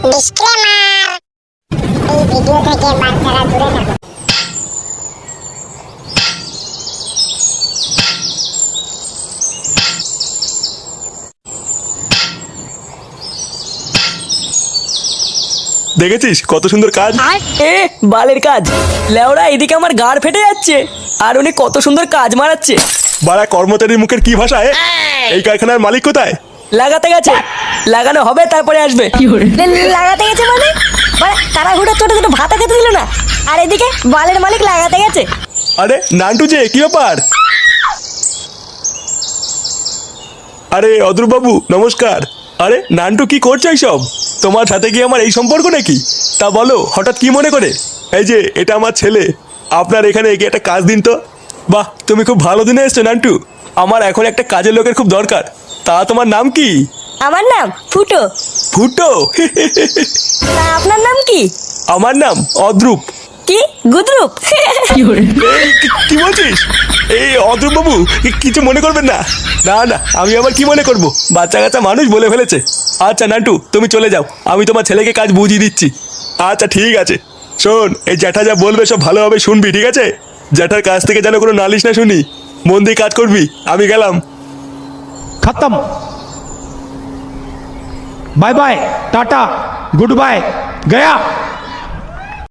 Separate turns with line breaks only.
Disclaimer, এই video থেকে বাচ্চারা দূরে থাকুন।
দেখেছিস কত সুন্দর কাজ।
এ বালের কাজ লেওড়া, এদিকে আমার গাড় ফেটে যাচ্ছে আর উনি কত সুন্দর কাজ মারাচ্ছে।
বাড়া কর্মচারীর মুখের কি ভাষা এই কারখানার মালিক কোথায়?
লাগাতে গেছে, লাগানো হবে তারপরে আসবে।
লাগাতে গেছে মানে তাড়াহুড়ো ছোট ছোট ভাতা খেতে দিল না, আর এদিকে বালের মালিক লাগাতে গেছে।
আরে নান্টু যে, কি ব্যাপার? আরে অদ্রুপ বাবু নমস্কার। আরে নান্টু কি করছো এইসব? তোমার সাথে কি আমার এই সম্পর্ক নাকি? তা বলো হঠাৎ কি মনে করে? এই যে এটা আমার ছেলে, আপনার এখানে এগিয়ে একটা কাজ দিন তো। বাহ, তুমি খুব ভালো দিনে এসছো নান্টু। আমার এখন একটা কাজের লোকের খুব দরকার। তা তোমার নাম কি?
আমার নাম ফুটো।
ফুটো?
তা আপনার নাম কি?
আমার নাম অদ্রুপ।
কি গুদরুপ?
কি বলছিস? এই অদ্রুপ বাবু কিছু মনে করবেন না। না না, আমি আবার কি মনে করব? বাচ্চা কাচ্চা মানুষ বলে ফেলেছে। আচ্ছা নান্টু তুমি চলে যাও, আমি তোমার ছেলেকে কাজ বুঝিয়ে দিচ্ছি। আচ্ছা ঠিক আছে। শোন, এই জ্যাঠা যা বলবে সব ভালোভাবে শুনবি, ঠিক আছে? জ্যাঠার কাছ থেকে যেন কোনো নালিশ না শুনি। মন দিয়ে কাজ করবি। আমি গেলাম।
खत्म। Bye bye, tata, good bye, गया।